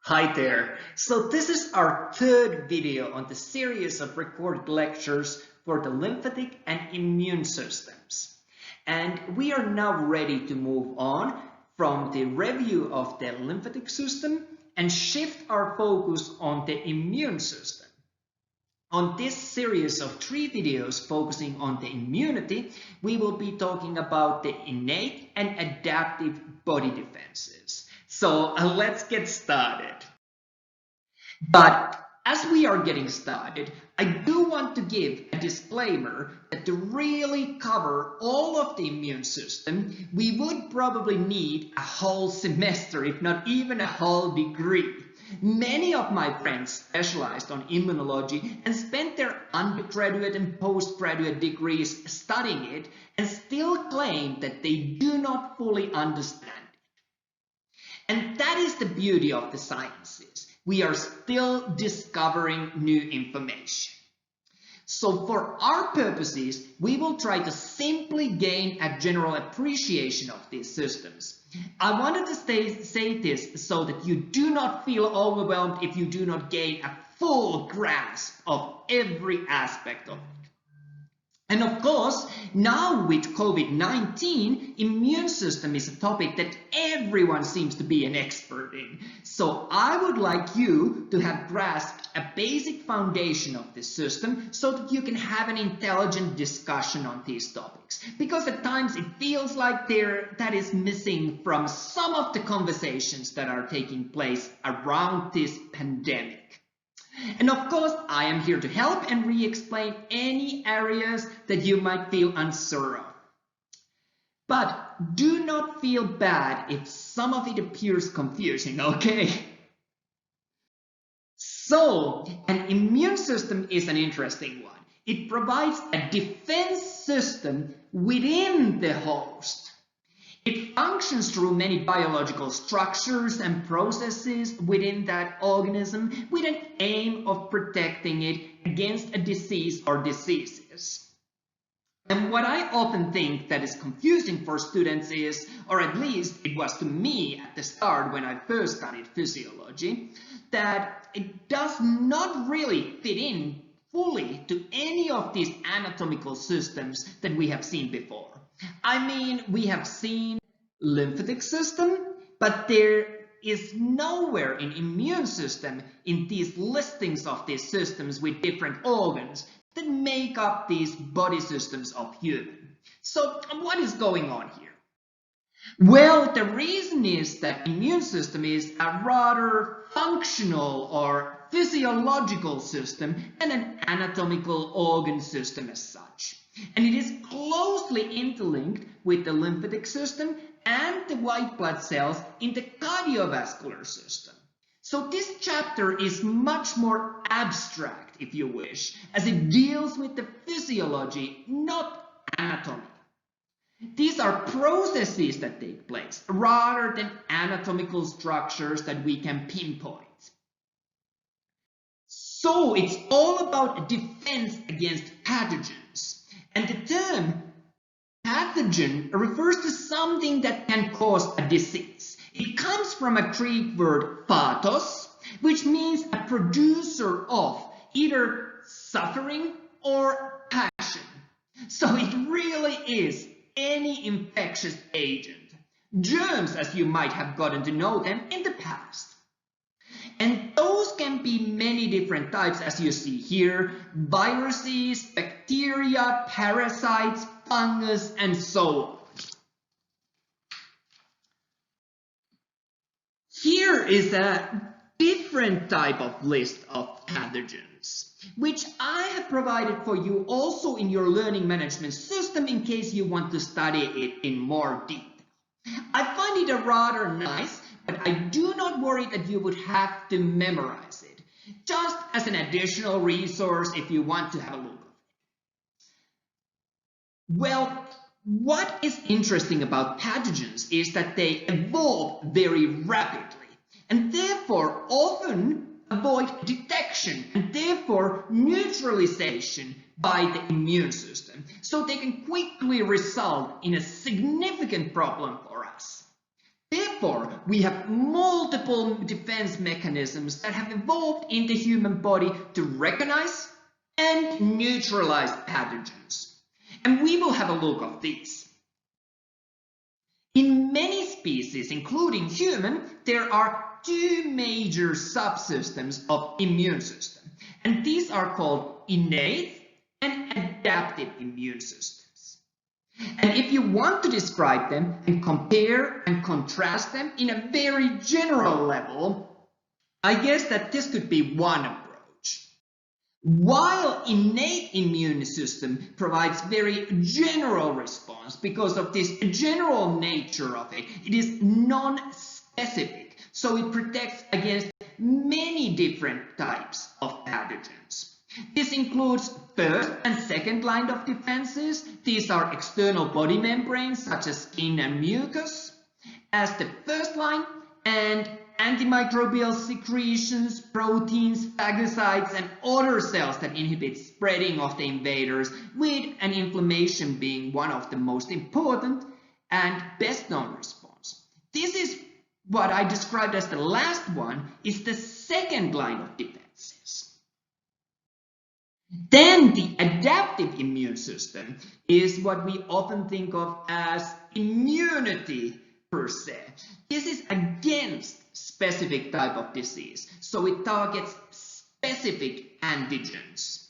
Hi there. So this is our third video on the series of recorded lectures for the lymphatic and immune systems. And we are now ready to move on from the review of the lymphatic system and shift our focus on the immune system. On this series of 3 videos focusing on the immunity, we will be talking about the innate and adaptive body defenses. So let's get started. But as we are getting started, I do want to give a disclaimer that to really cover all of the immune system, we would probably need a whole semester, if not even a whole degree. Many of my friends specialized on immunology and spent their undergraduate and postgraduate degrees studying it and still claim that they do not fully understand it. And that is the beauty of the sciences. We are still discovering new information. So for our purposes, we will try to simply gain a general appreciation of these systems. I wanted to say this so that you do not feel overwhelmed if you do not gain a full grasp of every aspect of it. And of course, now with COVID-19, immune system is a topic that everyone seems to be an expert in. So I would like you to have grasped a basic foundation of this system so that you can have an intelligent discussion on these topics. Because at times it feels like that is missing from some of the conversations that are taking place around this pandemic. And of course, I am here to help and re-explain any areas that you might feel unsure of. But do not feel bad if some of it appears confusing, okay? So, an immune system is an interesting one. It provides a defense system within the host. It functions through many biological structures and processes within that organism with an aim of protecting it against a disease or diseases. And what I often think that is confusing for students is, or at least it was to me at the start when I first studied physiology, that it does not really fit in fully to any of these anatomical systems that we have seen before. I mean, we have seen lymphatic system, but there is nowhere in immune system in these listings of these systems with different organs that make up these body systems of human. So what is going on here? Well, the reason is that immune system is a rather functional or physiological system than an anatomical organ system as such. And it is closely interlinked with the lymphatic system and the white blood cells in the cardiovascular system. So this chapter is much more abstract, if you wish, as it deals with the physiology, not anatomy. These are processes that take place rather than anatomical structures that we can pinpoint. So it's all about defense against pathogens. And the term pathogen refers to something that can cause a disease. It comes from a Greek word phatos, which means a producer of either suffering or passion. So it really is any infectious agent, germs as you might have gotten to know them in the past. And those can be many different types, as you see here: viruses, bacteria, parasites, fungus, and so on. Here is a different type of list of pathogens, which I have provided for you also in your learning management system in case you want to study it in more detail. I find it rather nice, but I do not worry that you would have to memorize it, just as an additional resource if you want to have a look at it. Well, what is interesting about pathogens is that they evolve very rapidly and therefore often avoid detection and therefore neutralization by the immune system. So they can quickly result in a significant problem for us. Therefore, we have multiple defense mechanisms that have evolved in the human body to recognize and neutralize pathogens. And we will have a look at these. In many species, including human, there are two major subsystems of immune system. And these are called innate and adaptive immune systems. And if you want to describe them and compare and contrast them in a very general level, I guess that this could be one approach. While innate immune system provides very general response because of this general nature of it, it is non-specific, so it protects against many different types of pathogens. This includes first and second line of defenses. These are external body membranes such as skin and mucus as the first line, and antimicrobial secretions, proteins, phagocytes, and other cells that inhibit spreading of the invaders, with an inflammation being one of the most important and best known response. This is what I described as the last one, is the second line of defenses. Then the adaptive immune system is what we often think of as immunity per se. This is against specific type of disease, so it targets specific antigens.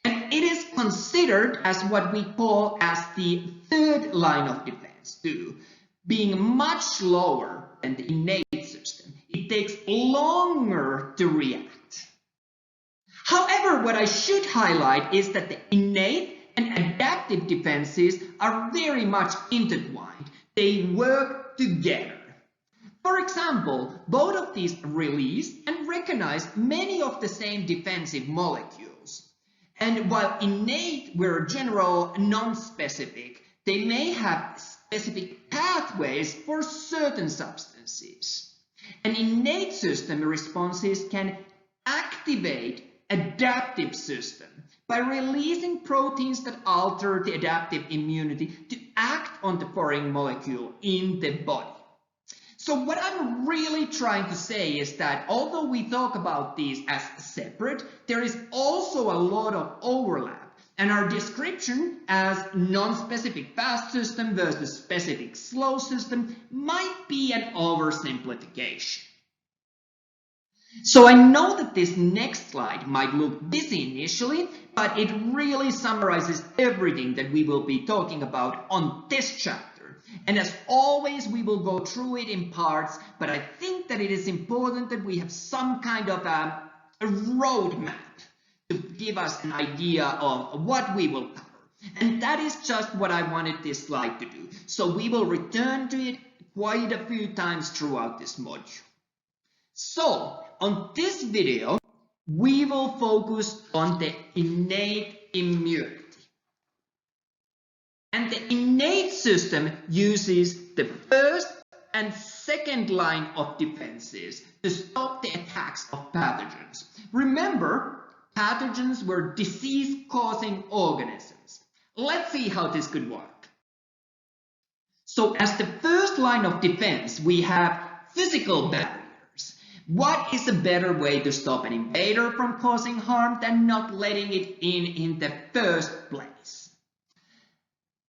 And it is considered as what we call as the third line of defense too, being much lower than the innate system. It takes longer to react. However, what I should highlight is that the innate and adaptive defenses are very much intertwined. They work together. For example, both of these release and recognize many of the same defensive molecules. And while innate were general non-specific, they may have specific pathways for certain substances. An innate system responses can activate adaptive system by releasing proteins that alter the adaptive immunity to act on the foreign molecule in the body. So what I'm really trying to say is that although we talk about these as separate, there is also a lot of overlap, and our description as non-specific fast system versus specific slow system might be an oversimplification. So I know that this next slide might look busy initially, but it really summarizes everything that we will be talking about on this chapter. And as always, we will go through it in parts, but I think that it is important that we have some kind of a roadmap to give us an idea of what we will cover. And that is just what I wanted this slide to do. So we will return to it quite a few times throughout this module. So on this video, we will focus on the innate immunity. And the innate system uses the first and second line of defenses to stop the attacks of pathogens. Remember, pathogens were disease-causing organisms. Let's see how this could work. So as the first line of defense, we have physical barriers. What is a better way to stop an invader from causing harm than not letting it in the first place?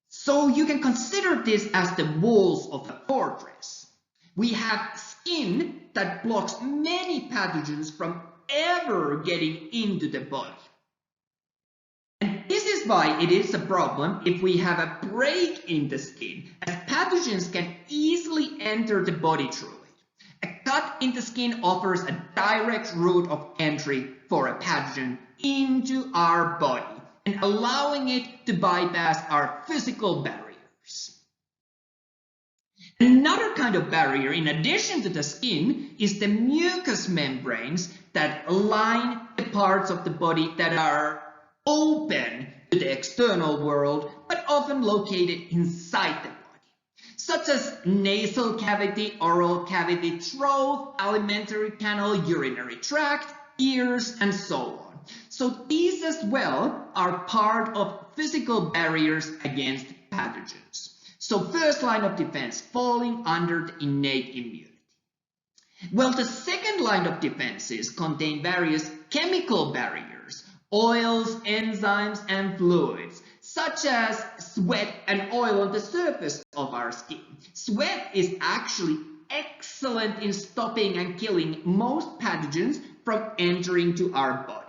So you can consider this as the walls of a fortress. We have skin that blocks many pathogens from ever getting into the body. And this is why it is a problem if we have a break in the skin, as pathogens can easily enter the body through it. A cut in the skin offers a direct route of entry for a pathogen into our body, and allowing it to bypass our physical barriers. Another kind of barrier, in addition to the skin, is the mucous membranes that line the parts of the body that are open to the external world, but often located inside the body, such as nasal cavity, oral cavity, throat, alimentary canal, urinary tract, ears, and so on. So these as well are part of physical barriers against pathogens. So first line of defense, falling under the innate immunity. Well, the second line of defenses contain various chemical barriers, oils, enzymes, and fluids, such as sweat and oil on the surface of our skin. Sweat is actually excellent in stopping and killing most pathogens from entering to our body.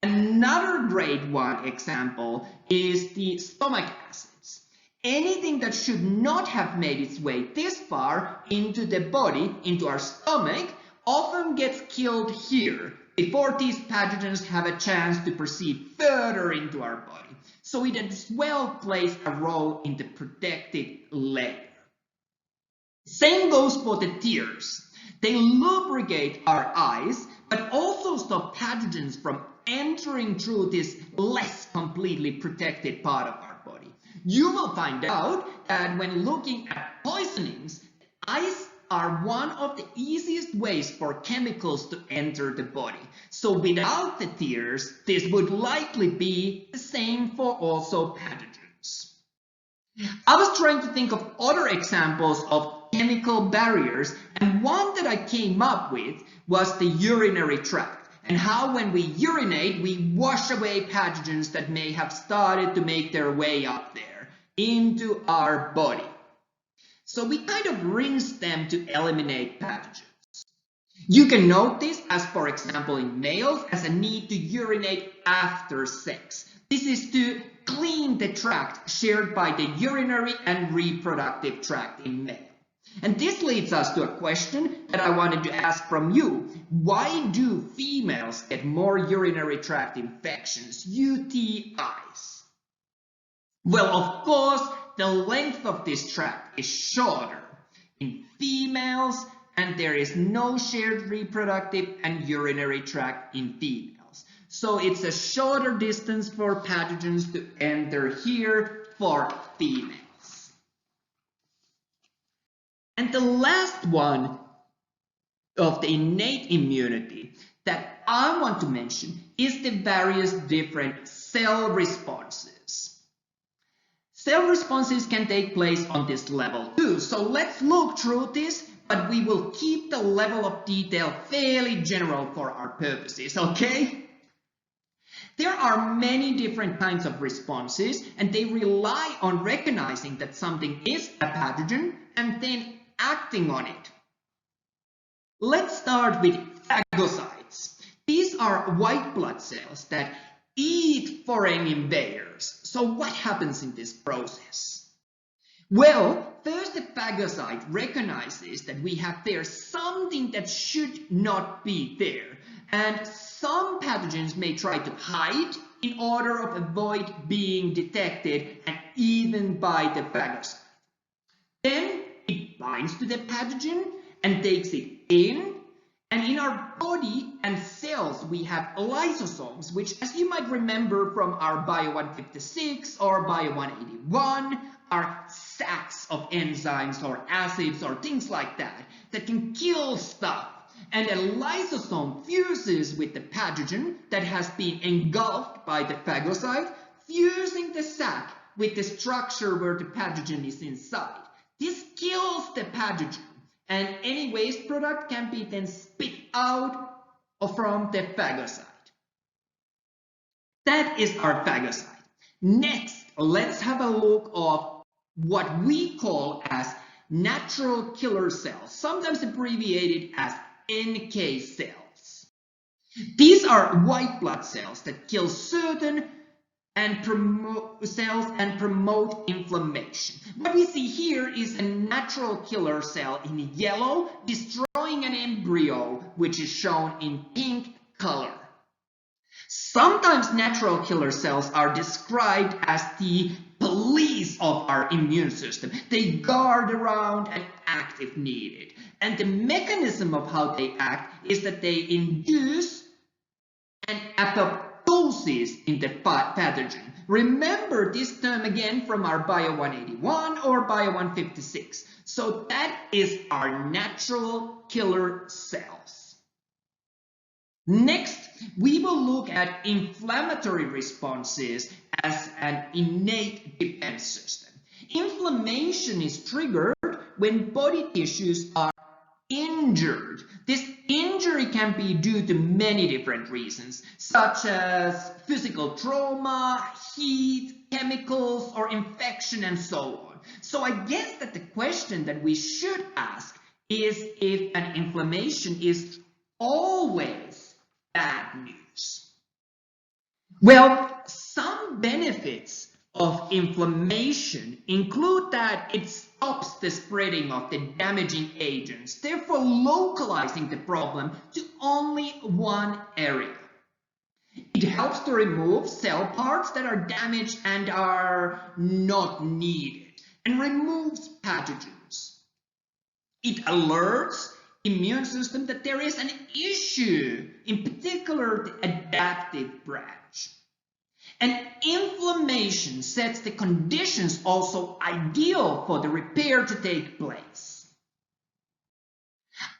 Another grade 1 example is the stomach acids. Anything that should not have made its way this far into the body, into our stomach, often gets killed here before these pathogens have a chance to proceed further into our body. So it as well plays a role in the protective layer. Same goes for the tears. They lubricate our eyes, but also stop pathogens from entering through this less completely protected part of our body. You will find out that when looking at poisonings, eyes are one of the easiest ways for chemicals to enter the body. So without the tears, this would likely be the same for also pathogens. I was trying to think of other examples of chemical barriers, and one that I came up with was the urinary tract, and how when we urinate, we wash away pathogens that may have started to make their way up there into our body. So we kind of rinse them to eliminate pathogens. You can note this as, for example, in males, as a need to urinate after sex. This is to clean the tract shared by the urinary and reproductive tract in male. And this leads us to a question that I wanted to ask from you. Why do females get more urinary tract infections, UTIs? Well, of course, the length of this tract is shorter in females, and there is no shared reproductive and urinary tract in females. So it's a shorter distance for pathogens to enter here for females. And the last one of the innate immunity that I want to mention is the various different cell responses. Cell responses can take place on this level too. So let's look through this, but we will keep the level of detail fairly general for our purposes, okay? There are many different kinds of responses, and they rely on recognizing that something is a pathogen and then acting on it. Let's start with phagocytes. These are white blood cells that eat foreign invaders. So what happens in this process? Well, first the phagocyte recognizes that we have there something that should not be there, and some pathogens may try to hide in order of avoid being detected and even by the phagocyte. Then it binds to the pathogen and takes it in. And in our body and cells, we have lysosomes, which, as you might remember from our BIO206 or BIO181, are sacks of enzymes or acids or things like that that can kill stuff. And a lysosome fuses with the pathogen that has been engulfed by the phagocyte, fusing the sac with the structure where the pathogen is inside. This kills the pathogen, and any waste product can be then spit out from the phagocyte. That is our phagocyte. Next, let's have a look of what we call as natural killer cells, sometimes abbreviated as NK cells. These are white blood cells that kill certain cells and promote inflammation. What we see here is a natural killer cell in yellow destroying an embryo, which is shown in pink color. Sometimes natural killer cells are described as the police of our immune system. They guard around and act if needed. And the mechanism of how they act is that they induce an apoptosis in the pathogen. Remember this term again from our BIO181 or BIO156. So that is our natural killer cells. Next, we will look at inflammatory responses as an innate defense system. Inflammation is triggered when body tissues are injured. This injury can be due to many different reasons, such as physical trauma, heat, chemicals, or infection, and so on. So I guess that the question that we should ask is if an inflammation is always bad news. Well, some benefits of inflammation include that it stops the spreading of the damaging agents, therefore localizing the problem to only one area. It helps to remove cell parts that are damaged and are not needed, and removes pathogens. It alerts the immune system that there is an issue, in particular the adaptive branch. And inflammation sets the conditions also ideal for the repair to take place.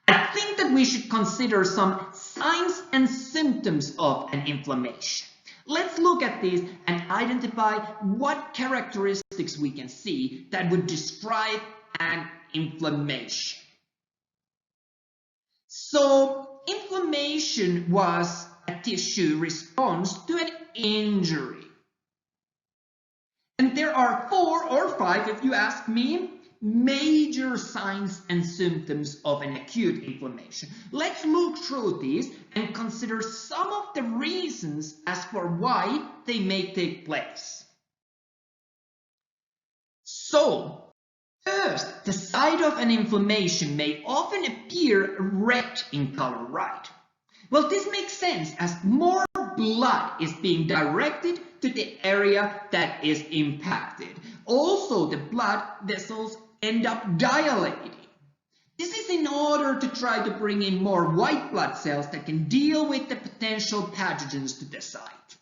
I think that we should consider some signs and symptoms of an inflammation. Let's look at these and identify what characteristics we can see that would describe an inflammation. So, inflammation was a tissue response to an injury. And there are 4 or 5, if you ask me, major signs and symptoms of an acute inflammation. Let's look through these and consider some of the reasons as for why they may take place. So, first, the site of an inflammation may often appear red in color, right? Well, this makes sense as more blood is being directed to the area that is impacted. Also, the blood vessels end up dilating. This is in order to try to bring in more white blood cells that can deal with the potential pathogens to the site.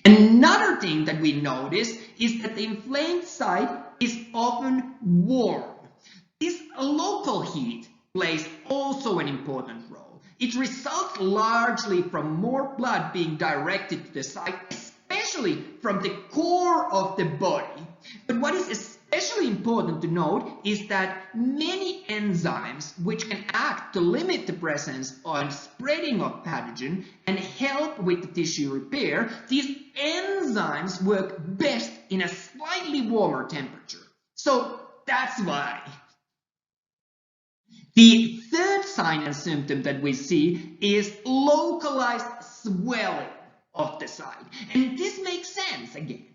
Another thing that we notice is that the inflamed site is often warm. This local heat plays also an important role. It results largely from more blood being directed to the site, especially from the core of the body. But what is especially important to note is that many enzymes which can act to limit the presence or spreading of pathogen and help with the tissue repair, these enzymes work best in a slightly warmer temperature. So that's why. The third sign and symptom that we see is localized swelling of the site. And this makes sense again.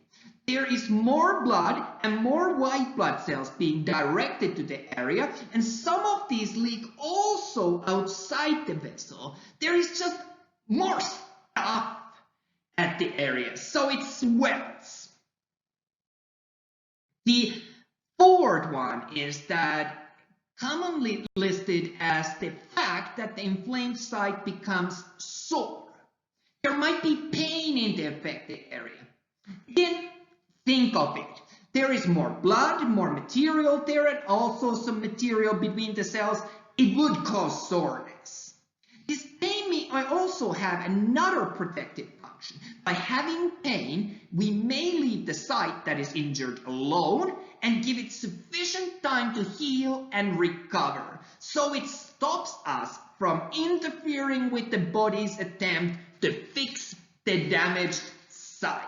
There is more blood and more white blood cells being directed to the area, and some of these leak also outside the vessel. There is just more stuff at the area, so it swells. The fourth one is that commonly listed as the fact that the inflamed site becomes sore. There might be pain in the affected area. Then think of it. There is more blood, more material there, and also some material between the cells. It would cause soreness. This pain may also have another protective function. By having pain, we may leave the site that is injured alone and give it sufficient time to heal and recover, so it stops us from interfering with the body's attempt to fix the damaged site.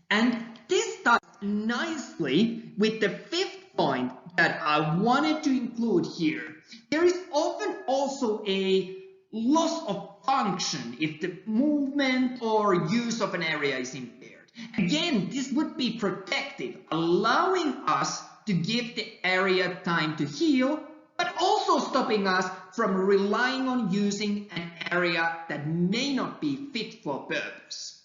And this ties nicely with the fifth point that I wanted to include here. There is often also a loss of function if the movement or use of an area is impaired. Again, this would be protective, allowing us to give the area time to heal, but also stopping us from relying on using an area that may not be fit for purpose.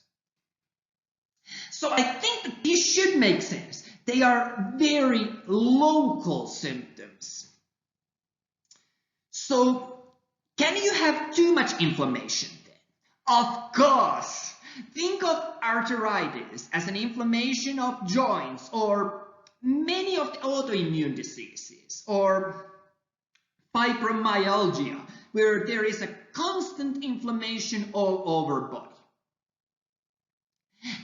So I think that this should make sense. They are very local symptoms. So, can you have too much inflammation then? Of course! Think of arthritis as an inflammation of joints, or many of the autoimmune diseases, or fibromyalgia, where there is a constant inflammation all over body.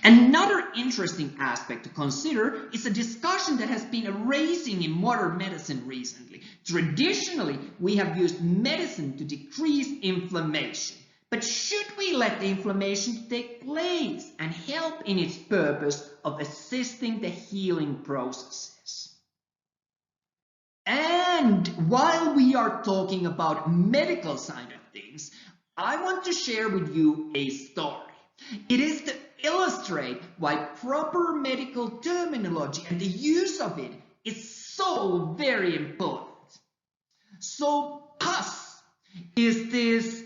Another interesting aspect to consider is a discussion that has been arising in modern medicine recently. Traditionally, we have used medicine to decrease inflammation. But should we let the inflammation take place and help in its purpose of assisting the healing processes? And while we are talking about medical side of things, I want to share with you a story. It is to illustrate why proper medical terminology and the use of it is so very important. So pus is this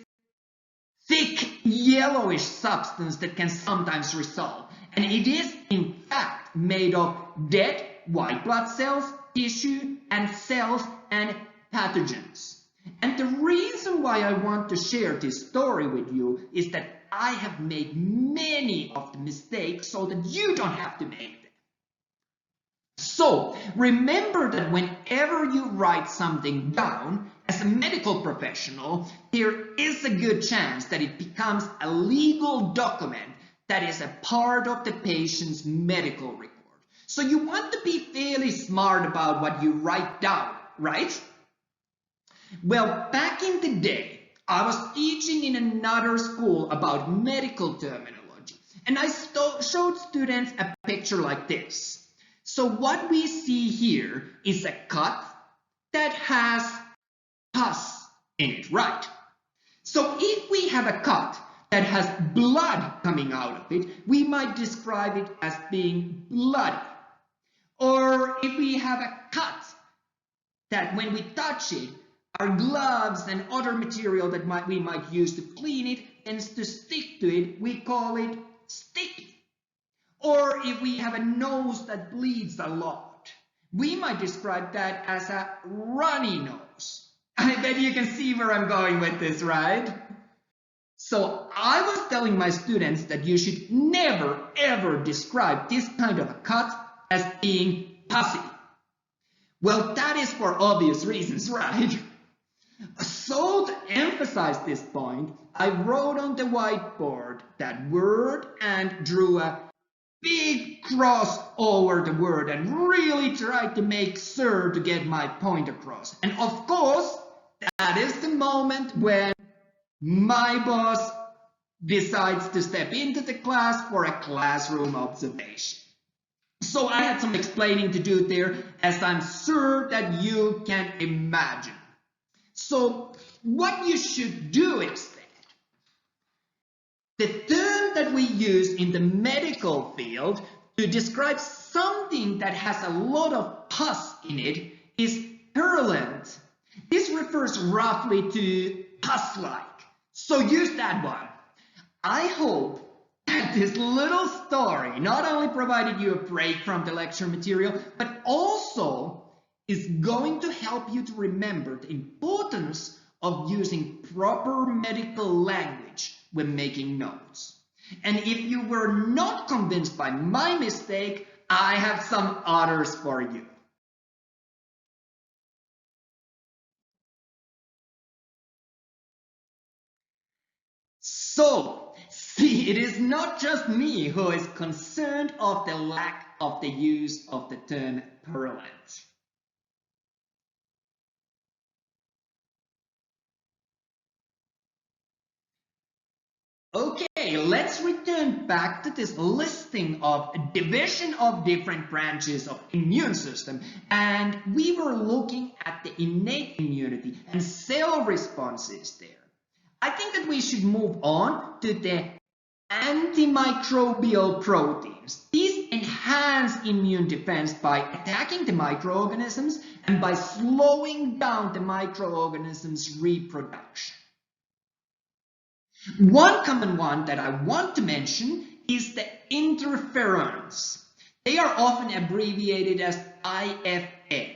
thick yellowish substance that can sometimes result, and it is in fact made of dead white blood cells, tissue and cells and pathogens. And the reason why I want to share this story with you is that I have made many of the mistakes so that you don't have to make them. So remember that whenever you write something down as a medical professional, there is a good chance that it becomes a legal document that is a part of the patient's medical record. So you want to be fairly smart about what you write down, right? Well, back in the day, I was teaching in another school about medical terminology, and I showed students a picture like this. So what we see here is a cut that has pus in it, right? So if we have a cut that has blood coming out of it, we might describe it as being bloody. Or if we have a cut that when we touch it, our gloves and other material that we might use to clean it tends to stick to it, we call it sticky. Or if we have a nose that bleeds a lot, we might describe that as a runny nose. I bet you can see where I'm going with this, right? So I was telling my students that you should never ever describe this kind of a cut as being pussy. Well, that is for obvious reasons, right? So to emphasize this point, I wrote on the whiteboard that word and drew a big cross over the word and really tried to make sure to get my point across. And of course, that is the moment when my boss decides to step into the class for a classroom observation. So I had some explaining to do there, as I'm sure that you can imagine. So what you should do instead, the term that we use in the medical field to describe something that has a lot of pus in it is purulent. This refers roughly to pus-like. So use that one. I hope that this little story not only provided you a break from the lecture material, but also is going to help you to remember the importance of using proper medical language when making notes. And if you were not convinced by my mistake, I have some others for you. So, see, it is not just me who is concerned of the lack of the use of the term purulent. Okay, let's return back to this listing of division of different branches of immune system, and we were looking at the innate immunity and cell responses there. I think that we should move on to the antimicrobial proteins. These enhance immune defense by attacking the microorganisms and by slowing down the microorganisms' reproduction. One common one that I want to mention is the interferons. They are often abbreviated as IFN.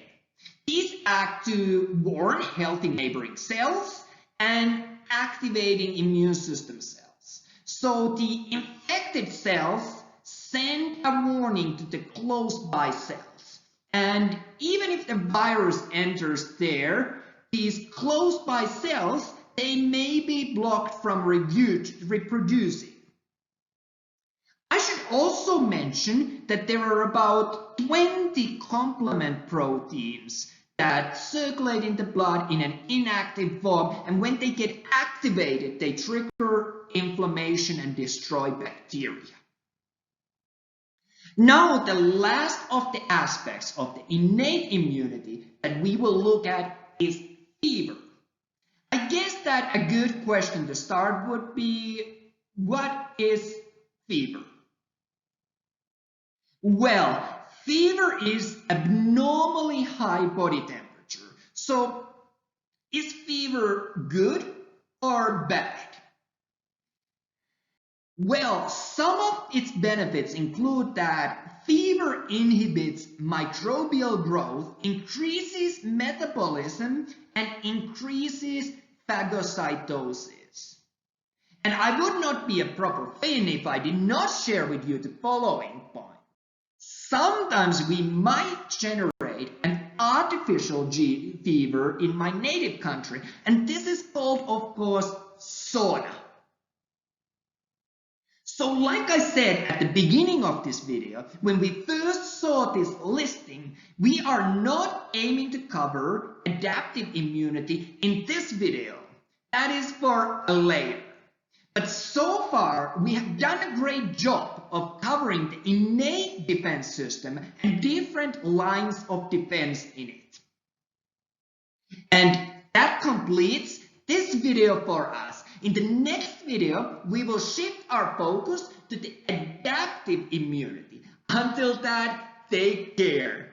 These act to warn healthy neighboring cells and activating immune system cells. So the infected cells send a warning to the close by cells. And even if the virus enters there, these close by cells, they may be blocked from reproducing. I should also mentioned that there are about 20 complement proteins that circulate in the blood in an inactive form, and when they get activated, they trigger inflammation and destroy bacteria. Now, the last of the aspects of the innate immunity that we will look at is fever. I guess that a good question to start would be, what is fever? Well, fever is abnormally high body temperature. So, is fever good or bad? Well, some of its benefits include that fever inhibits microbial growth, increases metabolism, and increases phagocytosis. And I would not be a proper fan if I did not share with you the following point. Sometimes we might generate an artificial fever in my native country, and this is called, of course, sauna. So like I said at the beginning of this video, when we first saw this listing, we are not aiming to cover adaptive immunity in this video. That is for later. But so far, we have done a great job of covering the innate defense system and different lines of defense in it. And that completes this video for us. In the next video, we will shift our focus to the adaptive immunity. Until that, take care.